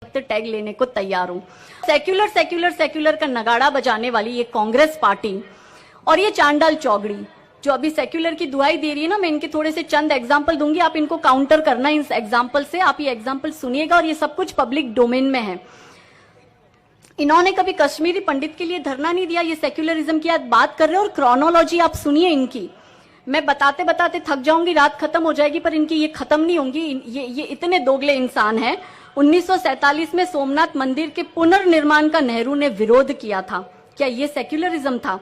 Tag लेने को तैयार हूं। सेक्युलर सेक्युलर सेक्युलर का नगाड़ा बजाने वाली ये कांग्रेस पार्टी और ये चांडाल चौगड़ी जो अभी सेक्युलर की दुहाई दे रही है ना, मैं इनके थोड़े से चंद एग्जाम्पल दूंगी, आप इनको काउंटर करना इस एग्जाम्पल से। आप ये एग्जाम्पल सुनिएगा और ये सब कुछ पब्लिक डोमेन में है। इन्होंने कभी कश्मीरी पंडित के लिए धरना नहीं दिया, ये सेक्युलरिज्म की बात कर रहे हैं। और क्रोनोलॉजी आप सुनिए इनकी, मैं बताते बताते थक जाऊंगी, रात खत्म हो जाएगी, पर इनकी ये खत्म नहीं होंगी। ये इतने दोगले इंसान हैं। 1947 में सोमनाथ मंदिर के पुनर्निर्माण का नेहरू ने विरोध किया था, क्या ये सेक्युलरिज्म था?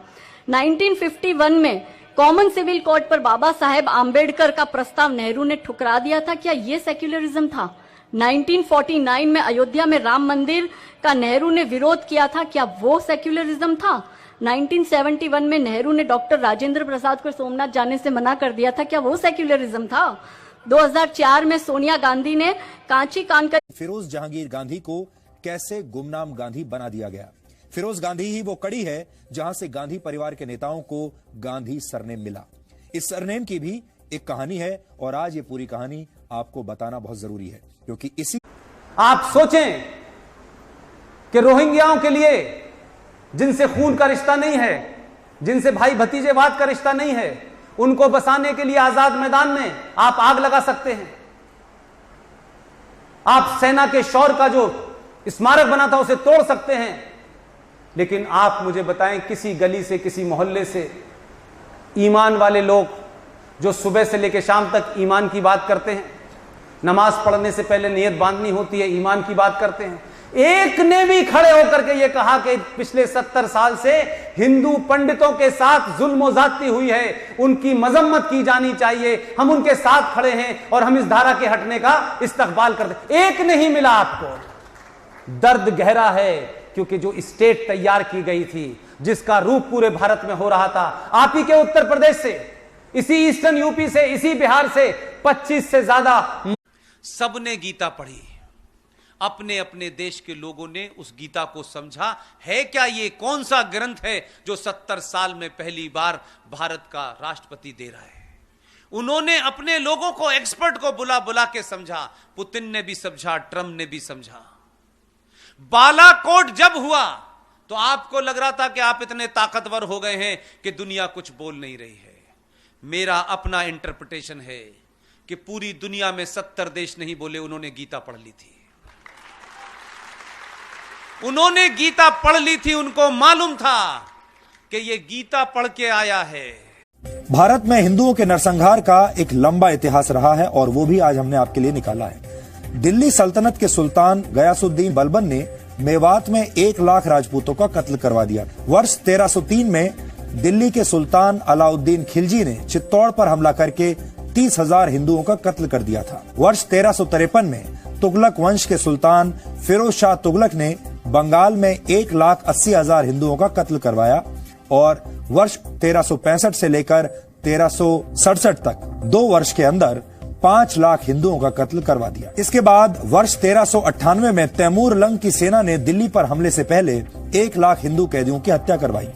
1951 में कॉमन सिविल कोड पर बाबा साहेब आम्बेडकर का प्रस्ताव नेहरू ने ठुकरा दिया था, क्या ये सेक्युलरिज्म था? 1949 में अयोध्या में राम मंदिर का नेहरू ने विरोध किया था, क्या वो सेक्युलरिज्म था? 1971 में नेहरू ने डॉक्टर राजेंद्र प्रसाद को सोमनाथ जाने से मना कर दिया था, क्या वो सेक्युलरिज्म था? 2004 में सोनिया गांधी ने कांची कानकर फिरोज जहांगीर गांधी को कैसे गुमनाम गांधी बना दिया गया। फिरोज गांधी ही वो कड़ी है जहां से गांधी परिवार के नेताओं को गांधी सरनेम मिला। इस सरनेम की भी एक कहानी है और आज ये पूरी कहानी आपको बताना बहुत जरूरी है, क्योंकि इसी आप सोचें कि रोहिंग्याओं के लिए जिनसे खून का रिश्ता नहीं है, जिनसे भाई भतीजेवाद का रिश्ता नहीं है, उनको बसाने के लिए आजाद मैदान में आप आग लगा सकते हैं। आप सेना के शौर्य का जो स्मारक बना था उसे तोड़ सकते हैं, लेकिन आप मुझे बताएं किसी गली से, किसी मोहल्ले से ईमान वाले लोग जो सुबह से लेकर शाम तक ईमान की बात करते हैं, नमाज पढ़ने से पहले नियत बांधनी होती है, ईमान की बात करते हैं, एक ने भी खड़े होकर के यह कहा कि पिछले 70 साल से हिंदू पंडितों के साथ जुल्म ज्यादती हुई है, उनकी मजम्मत की जानी चाहिए, हम उनके साथ खड़े हैं और हम इस धारा के हटने का इस्तकबाल करते, एक नहीं मिला आपको। दर्द गहरा है, क्योंकि जो स्टेट तैयार की गई थी, जिसका रूप पूरे भारत में हो रहा था, आप ही के उत्तर प्रदेश से, इसी ईस्टर्न यूपी से, इसी बिहार से 25 से ज्यादा सबने गीता पढ़ी, अपने अपने देश के लोगों ने उस गीता को समझा। है क्या ये कौन सा ग्रंथ है जो 70 साल में पहली बार भारत का राष्ट्रपति दे रहा है? उन्होंने अपने लोगों को, एक्सपर्ट को बुला बुला के समझा। पुतिन ने भी समझा, ट्रंप ने भी समझा। बालाकोट जब हुआ तो आपको लग रहा था कि आप इतने ताकतवर हो गए हैं कि दुनिया कुछ बोल नहीं रही है। मेरा अपना इंटरप्रिटेशन है कि पूरी दुनिया में 70 देश नहीं बोले, उन्होंने गीता पढ़ ली थी। उन्होंने गीता पढ़ ली थी, उनको मालूम था कि ये गीता पढ़ के आया है। भारत में हिंदुओं के नरसंहार का एक लंबा इतिहास रहा है और वो भी आज हमने आपके लिए निकाला है। दिल्ली सल्तनत के सुल्तान गयासुद्दीन बलबन ने मेवात में 1 लाख राजपूतों का कत्ल करवा दिया। वर्ष 1303 में दिल्ली के सुल्तान अलाउद्दीन खिलजी ने चित्तौड़ पर हमला करके 30,000 हिंदुओं का कत्ल कर दिया था। वर्ष 1353 में तुगलक वंश के सुल्तान फिरोज शाह तुगलक ने बंगाल में 1,80,000 हिंदुओं का कत्ल करवाया और वर्ष 1365 से लेकर 1367 तक 2 वर्ष के अंदर 5 लाख हिंदुओं का कत्ल करवा दिया। इसके बाद वर्ष 1398 में तैमूर लंग की सेना ने दिल्ली पर हमले से पहले 1 लाख हिंदू कैदियों की हत्या करवाई।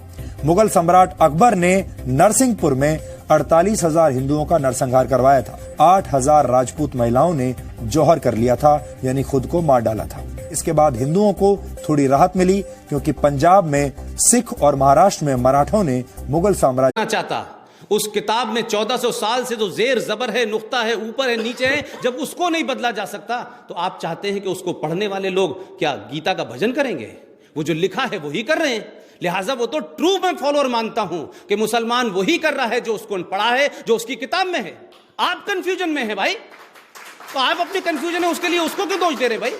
मुगल सम्राट अकबर ने नरसिंहपुर में 48,000 हिंदुओं का नरसंहार करवाया था। 8,000 राजपूत महिलाओं ने जौहर कर लिया था, यानी खुद को मार डाला था। इसके बाद हिंदुओं को थोड़ी राहत मिली, क्योंकि पंजाब में सिख और महाराष्ट्र में मराठों ने मुगल साम्राज्य चाहता। उस किताब में 1400 साल से जो जेर जबर है, नुक्ता है, ऊपर है, नीचे है, जब उसको नहीं बदला जा सकता तो आप चाहते हैं कि उसको पढ़ने वाले लोग क्या गीता का भजन करेंगे? वो जो लिखा है वही कर रहे हैं। लिहाजा वो तो ट्रू मैं फॉलोअर मानता हूं कि मुसलमान वही कर रहा है जो उसको पढ़ा है, जो उसकी किताब में है। आप कंफ्यूजन में है भाई, तो आप अपनी कंफ्यूजन है उसके लिए उसको क्यों दोष दे रहे भाई?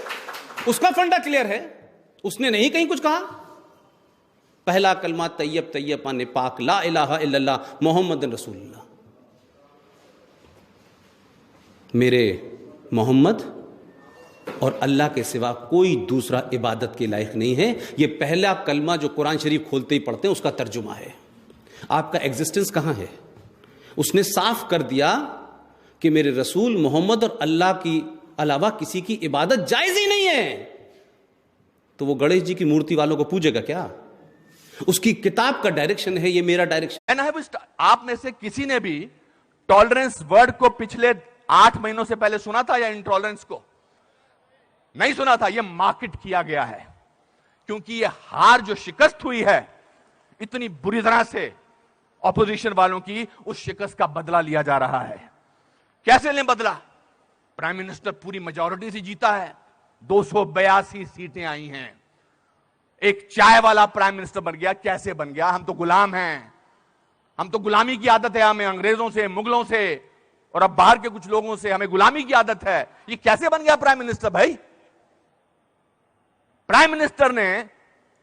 उसका फंडा क्लियर है, उसने नहीं कहीं कुछ कहा। पहला कलमा तैयब तैयब पाने पाक ला इलाहा इल्लल्लाह मोहम्मद रसूलुल्लाह। मेरे मोहम्मद और अल्लाह के सिवा कोई दूसरा इबादत के लायक नहीं है। यह पहला कलमा जो कुरान शरीफ खोलते ही पढ़ते हैं उसका तर्जुमा है। आपका एग्जिस्टेंस कहां है? उसने साफ कर दिया कि मेरे रसूल मोहम्मद और अल्लाह की अलावा किसी की इबादत जायज ही नहीं है। तो वो गणेश जी की मूर्ति वालों को पूजेगा क्या? उसकी किताब का डायरेक्शन है, ये मेरा डायरेक्शन। आप में से किसी ने भी टॉलरेंस वर्ड को पिछले 8 महीनों से पहले सुना था या इंटॉलरेंस को? नहीं सुना था, यह मार्केट किया गया है, क्योंकि यह हार जो शिकस्त हुई है इतनी बुरी तरह से ऑपोजिशन वालों की, उस शिकस्त का बदला लिया जा रहा है। कैसे लें बदला? प्राइम मिनिस्टर पूरी मेजॉरिटी से जीता है, 282 सीटें आई हैं, एक चाय वाला प्राइम मिनिस्टर बन गया। कैसे बन गया? हम तो गुलाम हैं, हम तो गुलामी की आदत है, हमें अंग्रेजों से, मुगलों से और अब बाहर के कुछ लोगों से हमें गुलामी की आदत है। ये कैसे बन गया प्राइम मिनिस्टर? भाई, प्राइम मिनिस्टर ने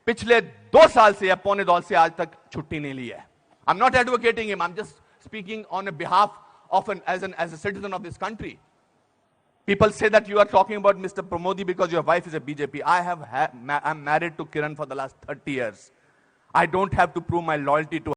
पिछले 2 साल से या पौने 2 से आज तक छुट्टी नहीं ली है। I am not advocating him, I am just speaking on behalf of as a citizen of this country. People say that you are talking about Mr. Modi because your wife is a BJP. I'm married to Kiran for the last 30 years. I don't have to prove my loyalty to